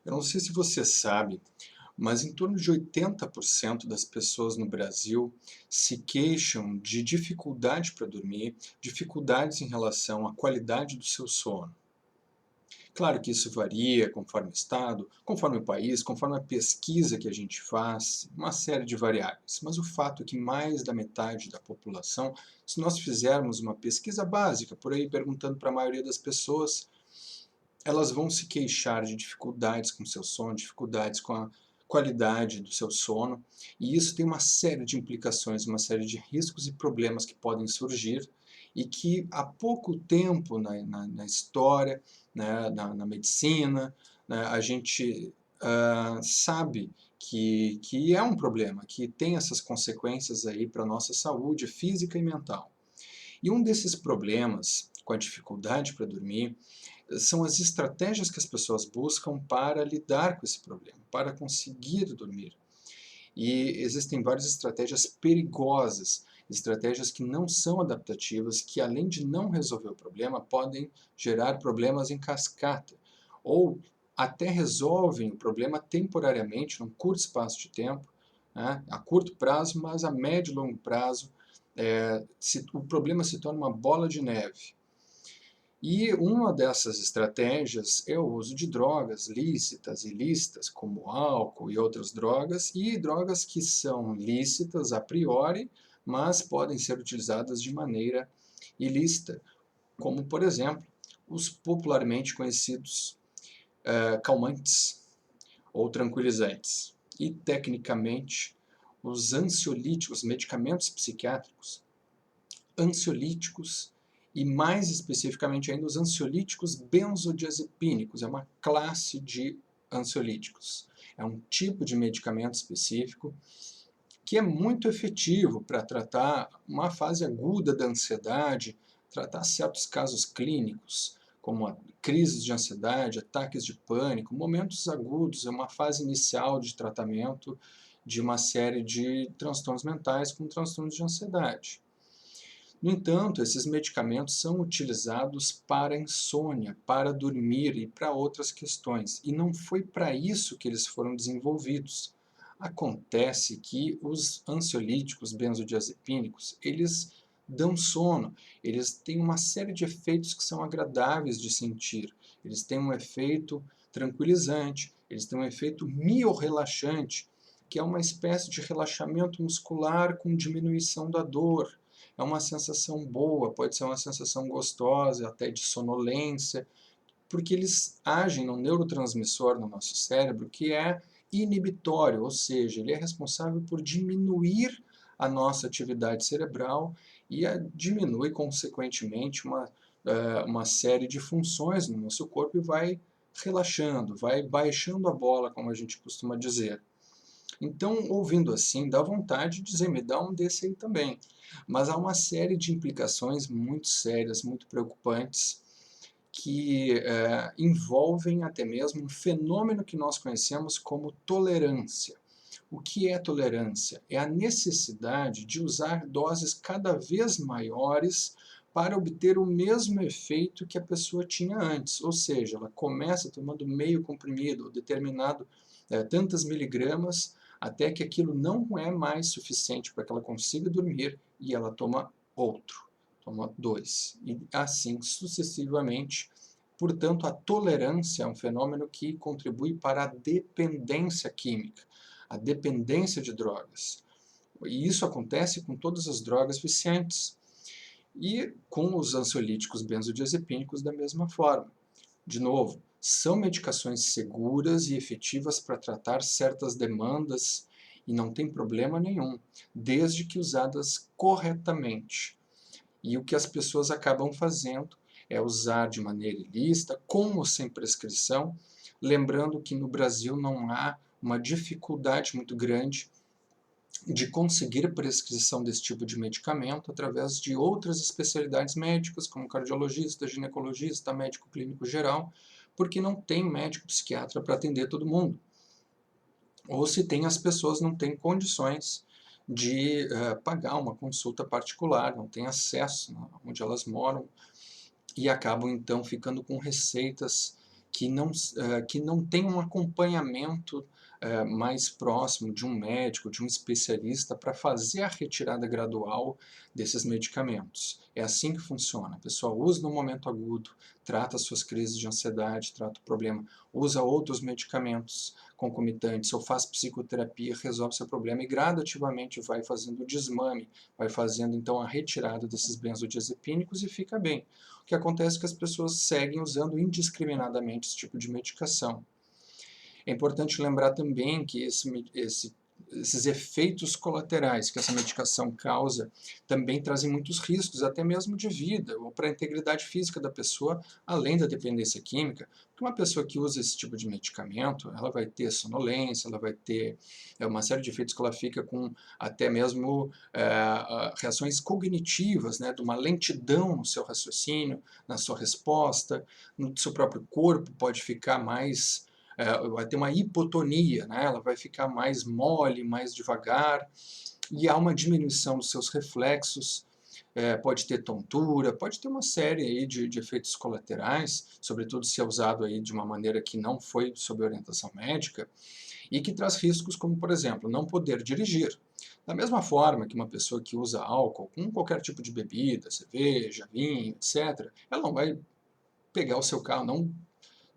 Eu não sei se você sabe, mas em torno de 80% das pessoas no Brasil se queixam de dificuldade para dormir, dificuldades em relação à qualidade do seu sono. Claro que isso varia conforme o estado, conforme o país, conforme a pesquisa que a gente faz, uma série de variáveis. Mas o fato é que mais da metade da população, se nós fizermos uma pesquisa básica, por aí perguntando para a maioria das pessoas, elas vão se queixar de dificuldades com o seu sono, dificuldades com a qualidade do seu sono, e isso tem uma série de implicações, uma série de riscos e problemas que podem surgir, e que há pouco tempo na história, né, na medicina, né, a gente sabe que é um problema, que tem essas consequências aí para a nossa saúde física e mental. E um desses problemas, com a dificuldade para dormir, são as estratégias que as pessoas buscam para lidar com esse problema, para conseguir dormir. E existem várias estratégias perigosas, estratégias que não são adaptativas, que além de não resolver o problema, podem gerar problemas em cascata, ou até resolvem o problema temporariamente, num curto espaço de tempo, né, a curto prazo, mas a médio e longo prazo, o problema se torna uma bola de neve. E uma dessas estratégias é o uso de drogas lícitas e ilícitas, como álcool e outras drogas, e drogas que são lícitas a priori, mas podem ser utilizadas de maneira ilícita, como, por exemplo, os popularmente conhecidos calmantes ou tranquilizantes. E, tecnicamente, os ansiolíticos, medicamentos psiquiátricos, ansiolíticos e, mais especificamente ainda, os ansiolíticos benzodiazepínicos. É uma classe de ansiolíticos. É um tipo de medicamento específico que é muito efetivo para tratar uma fase aguda da ansiedade, tratar certos casos clínicos, como crises de ansiedade, ataques de pânico, momentos agudos, é uma fase inicial de tratamento de uma série de transtornos mentais, como transtornos de ansiedade. No entanto, esses medicamentos são utilizados para insônia, para dormir e para outras questões, e não foi para isso que eles foram desenvolvidos. Acontece que os ansiolíticos benzodiazepínicos, eles dão sono, eles têm uma série de efeitos que são agradáveis de sentir. Eles têm um efeito tranquilizante, eles têm um efeito miorrelaxante, que é uma espécie de relaxamento muscular com diminuição da dor. É uma sensação boa, pode ser uma sensação gostosa, até de sonolência, porque eles agem num neurotransmissor no nosso cérebro que é inibitório, ou seja, ele é responsável por diminuir a nossa atividade cerebral e diminui, consequentemente, uma série de funções no nosso corpo e vai relaxando, vai baixando a bola, como a gente costuma dizer. Então, ouvindo assim, dá vontade de dizer, me dá um desse aí também. Mas há uma série de implicações muito sérias, muito preocupantes, que envolvem até mesmo um fenômeno que nós conhecemos como tolerância. O que é tolerância? É a necessidade de usar doses cada vez maiores para obter o mesmo efeito que a pessoa tinha antes. Ou seja, ela começa tomando meio comprimido, ou determinado tantas miligramas, até que aquilo não é mais suficiente para que ela consiga dormir e ela toma outro, toma dois, e assim sucessivamente. Portanto, a tolerância é um fenômeno que contribui para a dependência química, a dependência de drogas. E isso acontece com todas as drogas viciantes e com os ansiolíticos benzodiazepínicos da mesma forma. De novo, são medicações seguras e efetivas para tratar certas demandas e não tem problema nenhum, desde que usadas corretamente. E o que as pessoas acabam fazendo é usar de maneira ilícita, com ou sem prescrição, lembrando que no Brasil não há uma dificuldade muito grande de conseguir prescrição desse tipo de medicamento através de outras especialidades médicas, como cardiologista, ginecologista, médico clínico geral, porque não tem médico psiquiatra para atender todo mundo. Ou se tem, as pessoas não têm condições de pagar uma consulta particular, não têm acesso onde elas moram e acabam então ficando com receitas que não tem um acompanhamento mais próximo de um médico, de um especialista, para fazer a retirada gradual desses medicamentos. É assim que funciona. A pessoa usa no momento agudo, trata suas crises de ansiedade, trata o problema, usa outros medicamentos concomitantes, ou faz psicoterapia, resolve seu problema e gradativamente vai fazendo o desmame, vai fazendo então a retirada desses benzodiazepínicos e fica bem. O que acontece é que as pessoas seguem usando indiscriminadamente esse tipo de medicação. É importante lembrar também que esses efeitos colaterais que essa medicação causa também trazem muitos riscos, até mesmo de vida, ou para a integridade física da pessoa, além da dependência química. Porque uma pessoa que usa esse tipo de medicamento, ela vai ter sonolência, ela vai ter uma série de efeitos que ela fica com até mesmo reações cognitivas, né, de uma lentidão no seu raciocínio, na sua resposta, no seu próprio corpo pode ficar mais vai ter uma hipotonia, né? Ela vai ficar mais mole, mais devagar, e há uma diminuição dos seus reflexos, pode ter tontura, pode ter uma série aí de efeitos colaterais, sobretudo se é usado aí de uma maneira que não foi sob orientação médica, e que traz riscos como, por exemplo, não poder dirigir. Da mesma forma que uma pessoa que usa álcool, com qualquer tipo de bebida, cerveja, vinho, etc., ela não vai pegar o seu carro,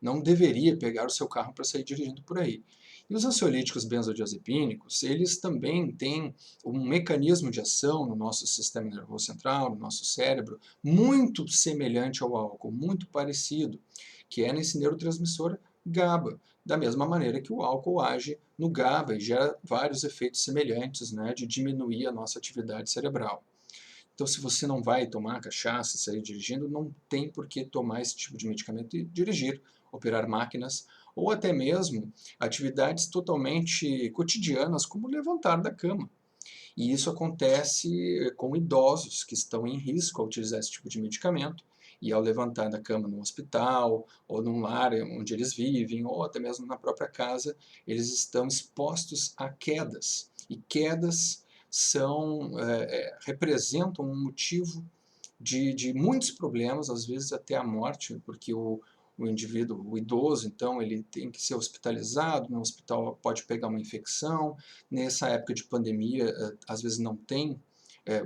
não deveria pegar o seu carro para sair dirigindo por aí. E os ansiolíticos benzodiazepínicos, eles também têm um mecanismo de ação no nosso sistema nervoso central, no nosso cérebro, muito semelhante ao álcool, muito parecido, que é nesse neurotransmissor GABA, da mesma maneira que o álcool age no GABA e gera vários efeitos semelhantes, né, de diminuir a nossa atividade cerebral. Então, se você não vai tomar cachaça, sair dirigindo, não tem por que tomar esse tipo de medicamento e dirigir, operar máquinas, ou até mesmo atividades totalmente cotidianas, como levantar da cama. E isso acontece com idosos que estão em risco ao utilizar esse tipo de medicamento, e ao levantar da cama no hospital, ou num lar onde eles vivem, ou até mesmo na própria casa, eles estão expostos a quedas. E quedas representam um motivo de muitos problemas, às vezes até a morte, porque o indivíduo, o idoso, então, ele tem que ser hospitalizado, no hospital pode pegar uma infecção, nessa época de pandemia, às vezes não tem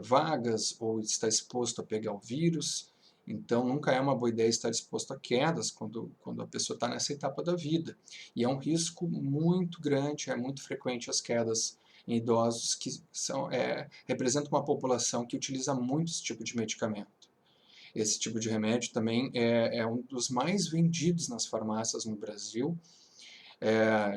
vagas ou está exposto a pegar o vírus, então nunca é uma boa ideia estar exposto a quedas quando a pessoa está nessa etapa da vida. E é um risco muito grande, é muito frequente as quedas em idosos que representam uma população que utiliza muito esse tipo de medicamento. Esse tipo de remédio também é um dos mais vendidos nas farmácias no Brasil,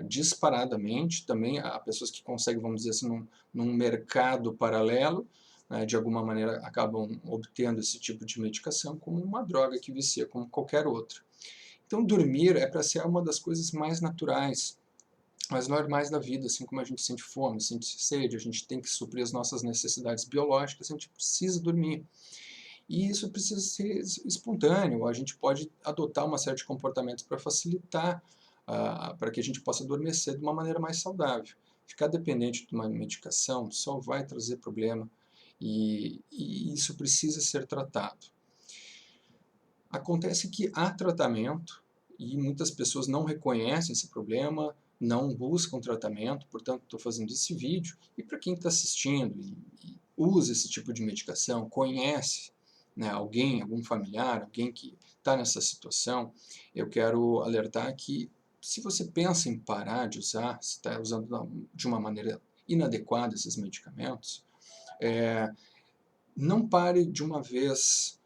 disparadamente. Também há pessoas que conseguem, vamos dizer assim, num mercado paralelo, né, de alguma maneira acabam obtendo esse tipo de medicação como uma droga que vicia, como qualquer outra. Então, dormir é para ser uma das coisas mais naturais, mais normais da vida, assim como a gente sente fome, sente sede, a gente tem que suprir as nossas necessidades biológicas, a gente precisa dormir. E isso precisa ser espontâneo, a gente pode adotar uma série de comportamentos para facilitar, para que a gente possa adormecer de uma maneira mais saudável. Ficar dependente de uma medicação só vai trazer problema e isso precisa ser tratado. Acontece que há tratamento e muitas pessoas não reconhecem esse problema, não buscam tratamento, portanto estou fazendo esse vídeo. E para quem está assistindo e usa esse tipo de medicação, conhece, né, alguém, algum familiar, alguém que está nessa situação, eu quero alertar que se você pensa em parar de usar, se está usando de uma maneira inadequada esses medicamentos, não pare de uma vez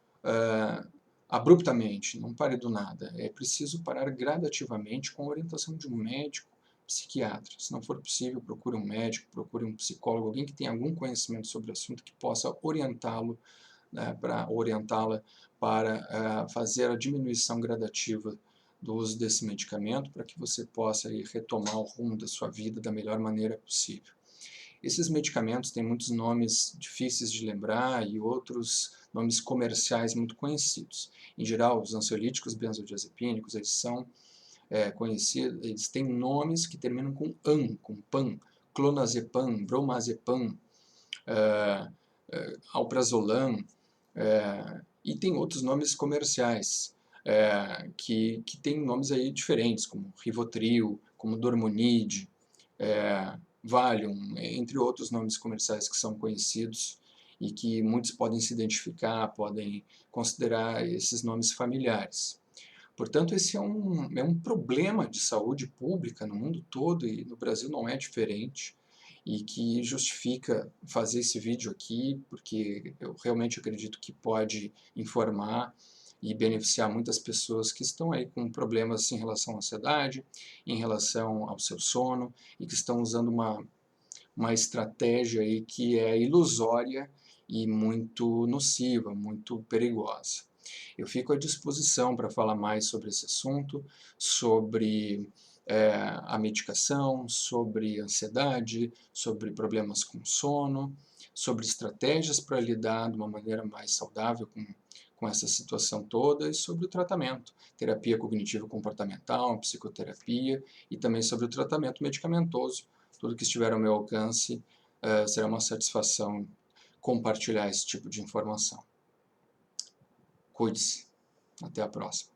abruptamente, não pare do nada. É preciso parar gradativamente com a orientação de um médico, psiquiatra. Se não for possível, procure um médico, procure um psicólogo, alguém que tenha algum conhecimento sobre o assunto que possa orientá-lo, né, para orientá-la para fazer a diminuição gradativa do uso desse medicamento, para que você possa aí, retomar o rumo da sua vida da melhor maneira possível. Esses medicamentos têm muitos nomes difíceis de lembrar e outros nomes comerciais muito conhecidos. Em geral, os ansiolíticos benzodiazepínicos, eles são conhecidos, eles têm nomes que terminam com "an", com "pan", clonazepam, bromazepam, alprazolam, e tem outros nomes comerciais. que tem nomes aí diferentes, como Rivotril, como Dormonide, Valium, entre outros nomes comerciais que são conhecidos e que muitos podem se identificar, podem considerar esses nomes familiares. Portanto, esse é um problema de saúde pública no mundo todo e no Brasil não é diferente, e que justifica fazer esse vídeo aqui, porque eu realmente acredito que pode informar e beneficiar muitas pessoas que estão aí com problemas em relação à ansiedade, em relação ao seu sono, e que estão usando uma estratégia aí que é ilusória e muito nociva, muito perigosa. Eu fico à disposição para falar mais sobre esse assunto, sobre a medicação, sobre ansiedade, sobre problemas com sono, sobre estratégias para lidar de uma maneira mais saudável com essa situação toda e sobre o tratamento, terapia cognitivo-comportamental, psicoterapia e também sobre o tratamento medicamentoso. Tudo que estiver ao meu alcance será uma satisfação compartilhar esse tipo de informação. Cuide-se. Até a próxima.